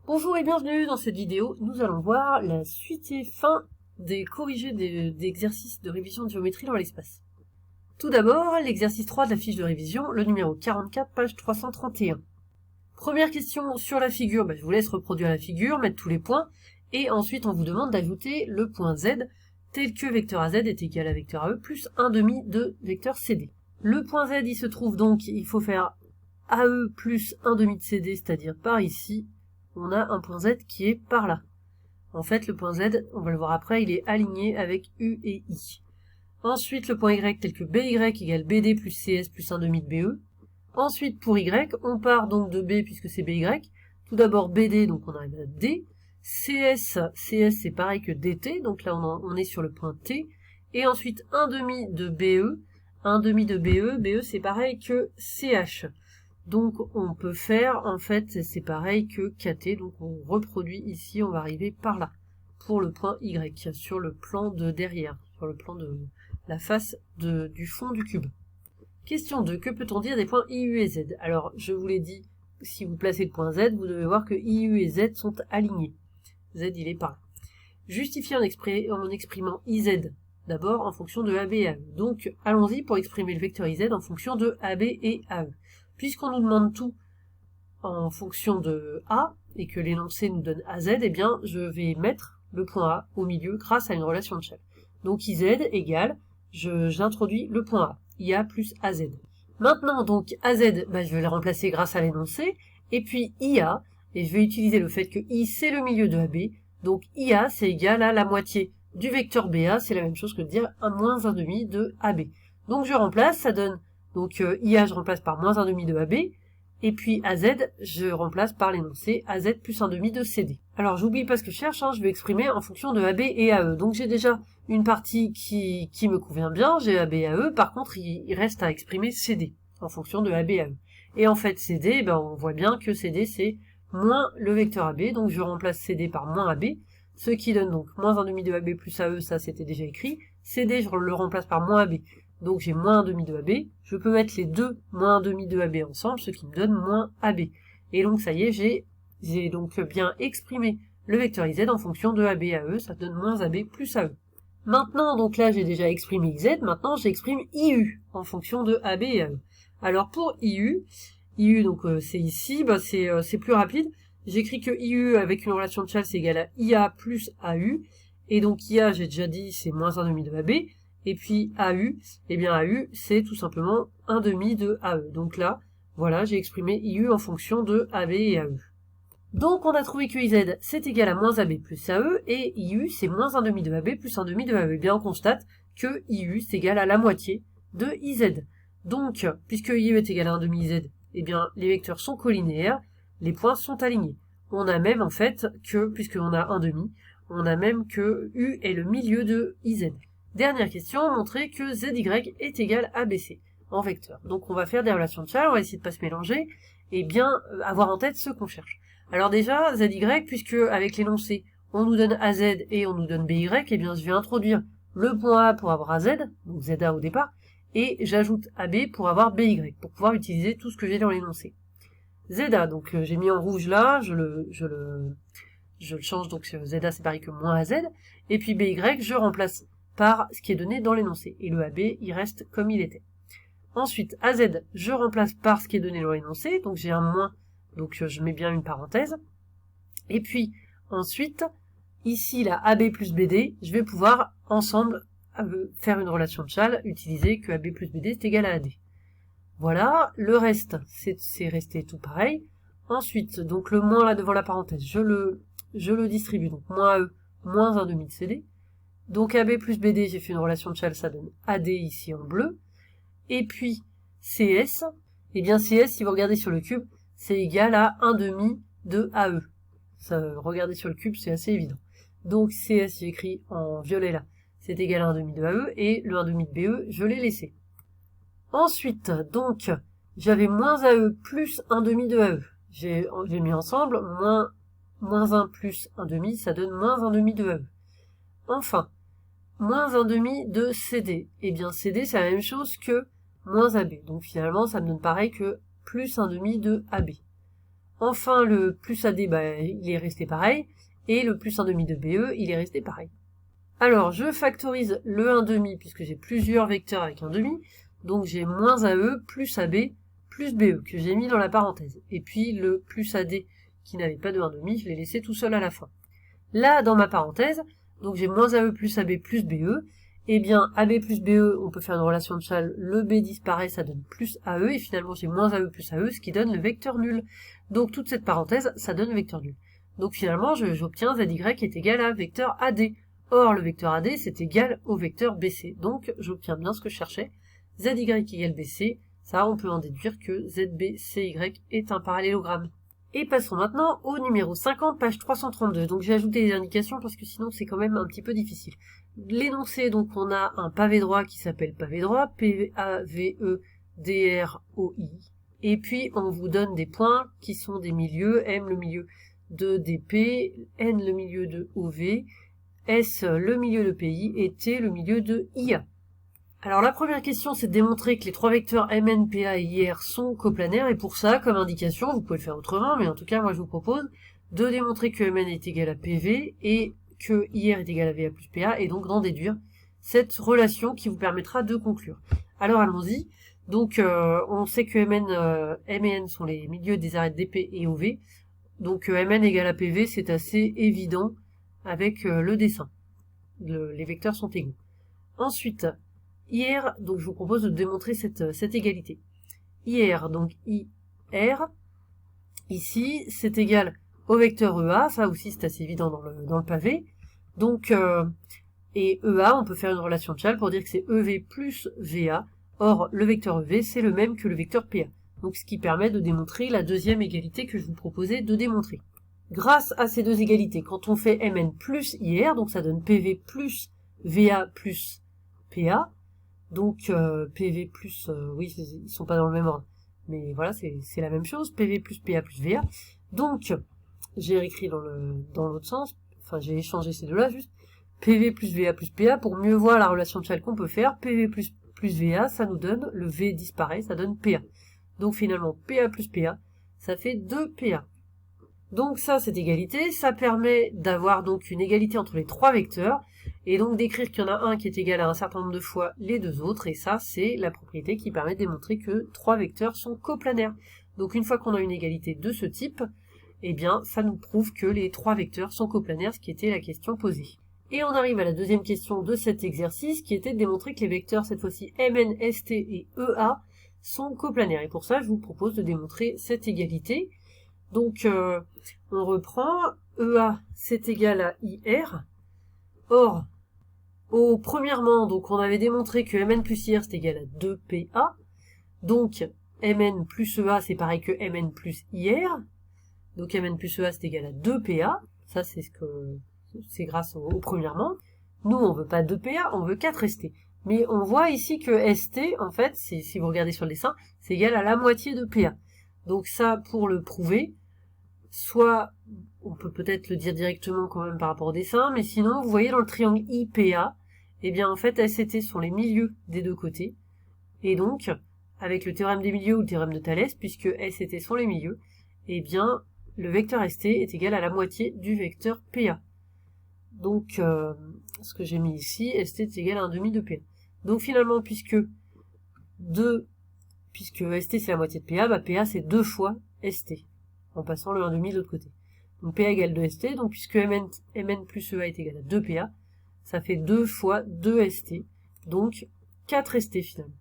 Bonjour et bienvenue dans cette vidéo. Nous allons voir la suite et fin des corrigés d'exercices de révision de géométrie dans l'espace. Tout d'abord, l'exercice 3 de la fiche de révision, le numéro 44, page 331. Première question sur la figure, je vous laisse reproduire la figure, mettre tous les points, et ensuite on vous demande d'ajouter le point Z, tel que vecteur AZ est égal à vecteur AE plus 1/2 de vecteur CD. Le point Z, il se trouve donc, il faut faire AE plus 1/2 de CD, c'est-à-dire par ici, on a un point Z qui est par là. En fait, le point Z, on va le voir après, il est aligné avec U et I. Ensuite, le point Y tel que BY égale BD plus CS plus 1/2 de BE. Ensuite, pour Y, on part donc de B puisque c'est BY. Tout d'abord BD, donc on arrive à D. CS c'est pareil que DT, donc là on est sur le point T. Et ensuite 1/2 de BE. 1/2 de BE, BE c'est pareil que CH. Donc on peut faire, en fait, c'est pareil que KT, donc on reproduit ici, on va arriver par là, pour le point Y, sur le plan de derrière, sur le plan de la face du fond du cube. Question 2, que peut-on dire des points IU et Z? Alors, je vous l'ai dit, si vous placez le point Z, vous devez voir que IU et Z sont alignés. Z, il est par là. Justifier en exprimant IZ, d'abord en fonction de AB et AE. Donc, allons-y pour exprimer le vecteur IZ en fonction de AB et AE. Puisqu'on nous demande tout en fonction de A, et que l'énoncé nous donne AZ, eh bien, je vais mettre le point A au milieu grâce à une relation de Shell. Donc, IZ égale, j'introduis le point A, IA plus AZ. Maintenant, donc, AZ, je vais le remplacer grâce à l'énoncé, et puis IA, et je vais utiliser le fait que I, c'est le milieu de AB, donc IA, c'est égal à la moitié du vecteur BA, c'est la même chose que de dire moins 1/2 de AB. Donc, je remplace, ça donne donc IA, je remplace par moins 1/2 de AB, et puis AZ, je remplace par l'énoncé AZ plus 1/2 de CD. Alors j'oublie pas ce que je cherche, je vais exprimer en fonction de AB et AE. Donc j'ai déjà une partie qui me convient bien, j'ai AB et AE, par contre il reste à exprimer CD, en fonction de AB et AE. Et en fait CD, on voit bien que CD c'est moins le vecteur AB, donc je remplace CD par moins AB, ce qui donne donc moins 1/2 de AB plus AE, ça c'était déjà écrit. CD, je le remplace par moins AB. Donc j'ai moins 1/2 de AB, je peux mettre les deux moins 1/2 de AB ensemble, ce qui me donne moins AB. Et donc ça y est, j'ai donc bien exprimé le vecteur IZ en fonction de AB à E, ça donne moins AB plus AE. Maintenant, donc là j'ai déjà exprimé IZ, maintenant j'exprime IU en fonction de AB et AE. Alors pour IU donc c'est ici, c'est plus rapide. J'écris que IU avec une relation de Shell c'est égal à IA plus AU, et donc IA, j'ai déjà dit, c'est moins 1/2 de AB, et puis AU, AU, c'est tout simplement 1/2 de AE. Donc là, voilà, j'ai exprimé IU en fonction de AB et AE. Donc on a trouvé que IZ, c'est égal à moins AB plus AE, et IU, c'est moins 1/2 de AB plus 1/2 de AE. Et bien on constate que IU, c'est égal à la moitié de IZ. Donc, puisque IU est égal à 1/2 IZ, les vecteurs sont collinéaires, les points sont alignés. On a même, en fait, que, puisqu'on a 1/2, on a même que U est le milieu de IZ. Dernière question, montrer que ZY est égal à BC en vecteur. Donc on va faire des relations de Shell, on va essayer de pas se mélanger, et bien avoir en tête ce qu'on cherche. Alors déjà, ZY, puisque avec l'énoncé, on nous donne AZ et on nous donne BY, je vais introduire le point A pour avoir AZ, donc ZA au départ, et j'ajoute AB pour avoir BY, pour pouvoir utiliser tout ce que j'ai dans l'énoncé. ZA, donc j'ai mis en rouge là, je le change, donc ZA c'est pareil que moins AZ, et puis BY, je remplace par ce qui est donné dans l'énoncé. Et le AB, il reste comme il était. Ensuite, AZ, je remplace par ce qui est donné dans l'énoncé, donc j'ai un moins, donc je mets bien une parenthèse. Et puis, ensuite, ici, la AB plus BD, je vais pouvoir, ensemble, faire une relation de Shell, utiliser que AB plus BD est égal à AD. Voilà, le reste, c'est resté tout pareil. Ensuite, donc le moins là devant la parenthèse, je le distribue, donc moins AE, moins 1/2 de CD. Donc AB plus BD, j'ai fait une relation de Shell, ça donne AD ici en bleu. Et puis CS, CS, si vous regardez sur le cube, c'est égal à 1/2 de AE. Regardez sur le cube, c'est assez évident. Donc CS, j'ai écrit en violet là, c'est égal à 1/2 de AE, et le 1/2 de BE, je l'ai laissé. Ensuite, donc, j'avais moins AE plus 1/2 de AE. J'ai mis ensemble, moins 1 plus 1/2, ça donne moins 1/2 de AE. Enfin, moins 1/2 de CD. CD, c'est la même chose que moins AB. Donc finalement, ça me donne pareil que plus 1/2 de AB. Enfin, le plus AD, il est resté pareil. Et le plus 1,5 de BE, il est resté pareil. Alors, je factorise le 1,5 puisque j'ai plusieurs vecteurs avec 1,5. Donc j'ai moins AE plus AB plus BE que j'ai mis dans la parenthèse. Et puis le plus AD qui n'avait pas de 1,5, je l'ai laissé tout seul à la fin. Là, dans ma parenthèse, donc j'ai moins AE plus AB plus BE. Eh bien, AB plus BE, on peut faire une relation de Chasles, le B disparaît, ça donne plus AE, et finalement j'ai moins AE plus AE, ce qui donne le vecteur nul. Donc toute cette parenthèse, ça donne le vecteur nul. Donc finalement, j'obtiens ZY est égal à vecteur AD. Or, le vecteur AD, c'est égal au vecteur BC. Donc, j'obtiens bien ce que je cherchais. ZY égale BC, ça, on peut en déduire que ZBCY est un parallélogramme. Et passons maintenant au numéro 50, page 332. Donc j'ai ajouté des indications parce que sinon c'est quand même un petit peu difficile. L'énoncé, donc on a un pavé droit qui s'appelle pavé droit, PAVE DROI. Et puis on vous donne des points qui sont des milieux, M le milieu de DP, N le milieu de OV, S le milieu de PI et T le milieu de IA. Alors la première question, c'est de démontrer que les trois vecteurs MN, PA et IR sont coplanaires, et pour ça, comme indication, vous pouvez le faire autrement, mais en tout cas, moi je vous propose de démontrer que MN est égal à PV, et que IR est égal à VA plus PA, et donc d'en déduire cette relation qui vous permettra de conclure. Alors allons-y. Donc on sait que M et N sont les milieux des arêtes DP et OV, donc MN égale à PV, c'est assez évident avec le dessin. Les vecteurs sont égaux. Ensuite, IR, donc je vous propose de démontrer cette égalité. IR, donc IR, ici, c'est égal au vecteur EA, ça aussi c'est assez évident dans le pavé. Donc, et EA, on peut faire une relation de Chasles pour dire que c'est EV plus VA. Or, le vecteur EV, c'est le même que le vecteur PA. Donc, ce qui permet de démontrer la deuxième égalité que je vous proposais de démontrer. Grâce à ces deux égalités, quand on fait MN plus IR, donc ça donne PV plus VA plus PA, donc PV plus, oui, ils sont pas dans le même ordre, mais voilà, c'est la même chose, PV plus PA plus VA. Donc, j'ai écrit dans l'autre sens, enfin j'ai échangé ces deux-là juste, PV plus VA plus PA, pour mieux voir la relation de Chasles qu'on peut faire, PV plus VA, ça nous donne, le V disparaît, ça donne PA. Donc finalement, PA plus PA, ça fait 2 PA. Donc ça, cette égalité, ça permet d'avoir donc une égalité entre les trois vecteurs, et donc d'écrire qu'il y en a un qui est égal à un certain nombre de fois les deux autres, et ça, c'est la propriété qui permet de démontrer que trois vecteurs sont coplanaires. Donc une fois qu'on a une égalité de ce type, eh bien, ça nous prouve que les trois vecteurs sont coplanaires, ce qui était la question posée. Et on arrive à la deuxième question de cet exercice, qui était de démontrer que les vecteurs, cette fois-ci MN, ST et EA, sont coplanaires. Et pour ça, je vous propose de démontrer cette égalité. Donc, on reprend, EA, c'est égal à IR. Or, premièrement, donc on avait démontré que MN plus IR, c'est égal à 2PA. Donc, MN plus EA, c'est pareil que MN plus IR. Donc, MN plus EA, c'est égal à 2PA. Ça, c'est grâce au premièrement. Nous, on veut pas 2PA, on veut 4ST. Mais on voit ici que ST, en fait, si vous regardez sur le dessin, c'est égal à la moitié de PA. Donc ça, pour le prouver, soit, on peut peut-être le dire directement quand même par rapport au dessin, mais sinon, vous voyez dans le triangle IPA, eh bien en fait, ST sont les milieux des deux côtés. Et donc, avec le théorème des milieux ou le théorème de Thalès, puisque ST sont les milieux, eh bien, le vecteur ST est égal à la moitié du vecteur PA. Donc, ce que j'ai mis ici, ST est égal à 1,5 de PA. Donc finalement, puisque ST c'est la moitié de PA, PA c'est 2 fois ST, en passant le 1,5 de l'autre côté. Donc PA égale 2 ST, donc puisque MN plus EA est égal à 2 PA, ça fait 2 fois 2 ST, donc 4 ST finalement.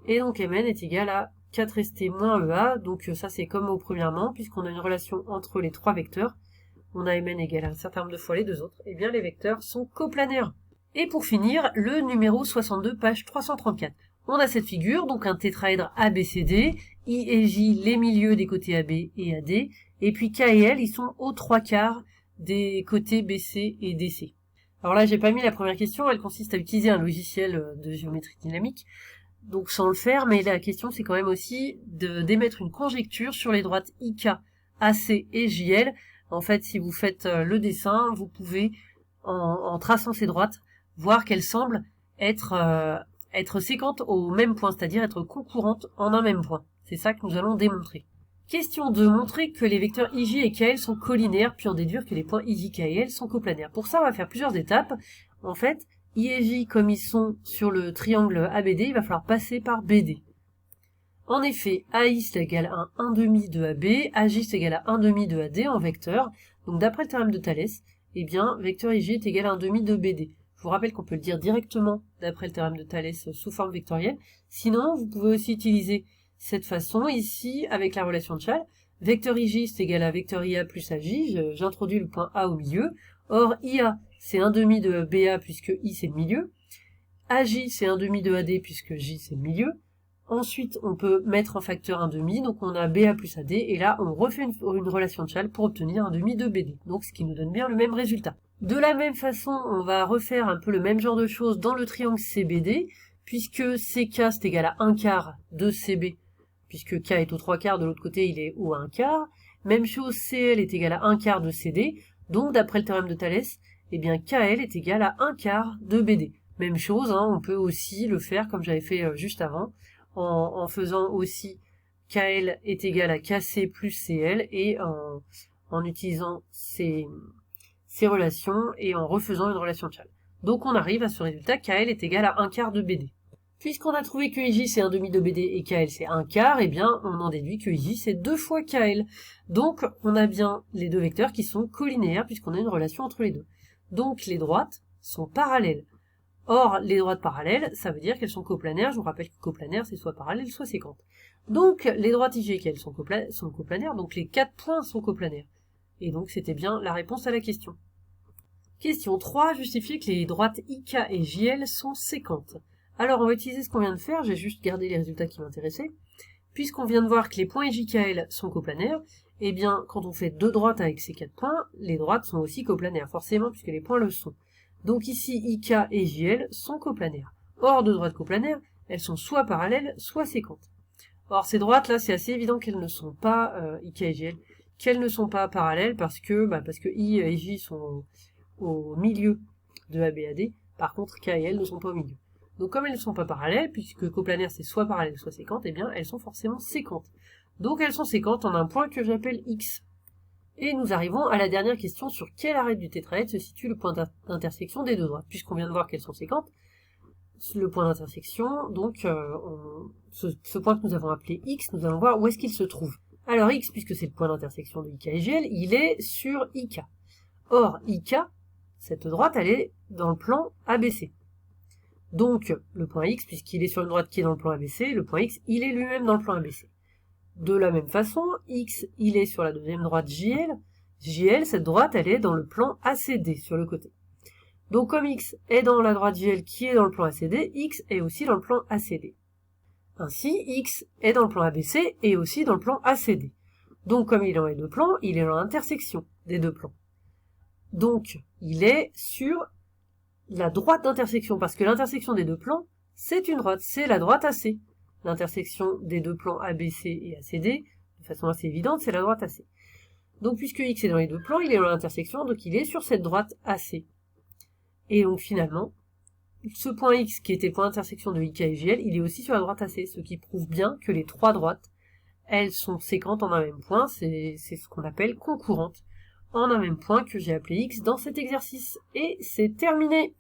Et donc MN est égal à 4 ST moins EA, donc ça c'est comme au premièrement, puisqu'on a une relation entre les trois vecteurs, on a MN égal à un certain nombre de fois les deux autres, et bien les vecteurs sont coplanaires. Et pour finir, le numéro 62, page 334. On a cette figure, donc un tétraèdre ABCD, I et J, les milieux des côtés AB et AD, et puis K et L, ils sont aux 3/4 des côtés BC et DC. Alors là, j'ai pas mis la première question, elle consiste à utiliser un logiciel de géométrie dynamique, donc sans le faire, mais la question c'est quand même aussi d'émettre une conjecture sur les droites IK, AC et JL. En fait, si vous faites le dessin, vous pouvez, en traçant ces droites, voir qu'elles semblent être séquentes au même point, c'est-à-dire être concurrentes en un même point. C'est ça que nous allons démontrer. Question 2. Montrer que les vecteurs IJ et KL sont collinaires, puis en déduire que les points IJ, KL sont coplanaires. Pour ça, on va faire plusieurs étapes. En fait, I et J, comme ils sont sur le triangle ABD, il va falloir passer par BD. En effet, AI c'est égal à 1,5 de AB, AJ c'est égal à 1,5 de AD en vecteur. Donc d'après le théorème de Thalès, eh bien, vecteur IJ est égal à 1,5 de BD. Je vous rappelle qu'on peut le dire directement d'après le théorème de Thalès sous forme vectorielle. Sinon, vous pouvez aussi utiliser cette façon ici avec la relation de Chasles. Vecteur IJ c'est égal à vecteur IA plus AJ, j'introduis le point A au milieu. Or, IA c'est 1,5 de BA puisque I c'est le milieu. AJ c'est 1,5 de AD puisque J c'est le milieu. Ensuite, on peut mettre en facteur 1,5, donc on a BA plus AD, et là, on refait une relation de Chasles pour obtenir 1,5 de BD, donc ce qui nous donne bien le même résultat. De la même façon, on va refaire un peu le même genre de choses dans le triangle CBD, puisque CK c'est égal à 1/4 de CB, puisque K est au 3/4, de l'autre côté il est au 1/4. Même chose, CL est égal à 1/4 de CD, donc d'après le théorème de Thalès, eh bien KL est égal à 1/4 de BD. Même chose, hein, on peut aussi le faire comme j'avais fait juste avant, en faisant aussi KL est égal à KC plus CL et en utilisant ces relations et en refaisant une relation de Chasles. Donc on arrive à ce résultat, KL est égal à 1/4 de BD. Puisqu'on a trouvé que IJ c'est 1,5 de BD et KL c'est 1/4, eh bien on en déduit que IJ c'est 2 fois KL. Donc on a bien les deux vecteurs qui sont collinéaires puisqu'on a une relation entre les deux. Donc les droites sont parallèles. Or, les droites parallèles, ça veut dire qu'elles sont coplanaires. Je vous rappelle que coplanaire, c'est soit parallèle, soit séquente. Donc, les droites IJ et KL sont coplanaires, donc les 4 points sont coplanaires. Et donc, c'était bien la réponse à la question. Question 3, justifier que les droites IK et JL sont séquentes. Alors, on va utiliser ce qu'on vient de faire, j'ai juste gardé les résultats qui m'intéressaient. Puisqu'on vient de voir que les points IJ-KL sont coplanaires, eh bien, quand on fait deux droites avec ces 4 points, les droites sont aussi coplanaires, forcément, puisque les points le sont. Donc ici, IK et JL sont coplanaires. Or, deux droites coplanaires, elles sont soit parallèles, soit séquentes. Or, ces droites-là, c'est assez évident qu'elles ne sont pas, IK et JL, qu'elles ne sont pas parallèles parce que I et J sont au milieu de ABAD, par contre, K et L ne sont pas au milieu. Donc comme elles ne sont pas parallèles, puisque coplanaire c'est soit parallèle, soit séquente, eh bien, elles sont forcément séquentes. Donc elles sont séquentes en un point que j'appelle X. Et nous arrivons à la dernière question sur quelle arête du tétraèdre se situe le point d'intersection des deux droites. Puisqu'on vient de voir qu'elles sont séquentes, le point d'intersection, donc ce point que nous avons appelé X, nous allons voir où est-ce qu'il se trouve. Alors X, puisque c'est le point d'intersection de IK et GL, il est sur IK. Or, IK, cette droite, elle est dans le plan ABC. Donc, le point X, puisqu'il est sur une droite qui est dans le plan ABC, le point X, il est lui-même dans le plan ABC. De la même façon, X, il est sur la deuxième droite JL. JL, cette droite, elle est dans le plan ACD, sur le côté. Donc, comme X est dans la droite JL qui est dans le plan ACD, X est aussi dans le plan ACD. Ainsi, X est dans le plan ABC et aussi dans le plan ACD. Donc, comme il est dans les deux plans, il est dans l'intersection des deux plans. Donc, il est sur la droite d'intersection, parce que l'intersection des deux plans, c'est une droite, c'est la droite AC. L'intersection des deux plans ABC et ACD, de façon assez évidente, c'est la droite AC. Donc, puisque X est dans les deux plans, il est dans l'intersection, donc il est sur cette droite AC. Et donc, finalement, ce point X, qui était point d'intersection de IK et JL, il est aussi sur la droite AC, ce qui prouve bien que les trois droites, elles sont séquentes en un même point, c'est ce qu'on appelle concurrentes, en un même point que j'ai appelé X dans cet exercice. Et c'est terminé!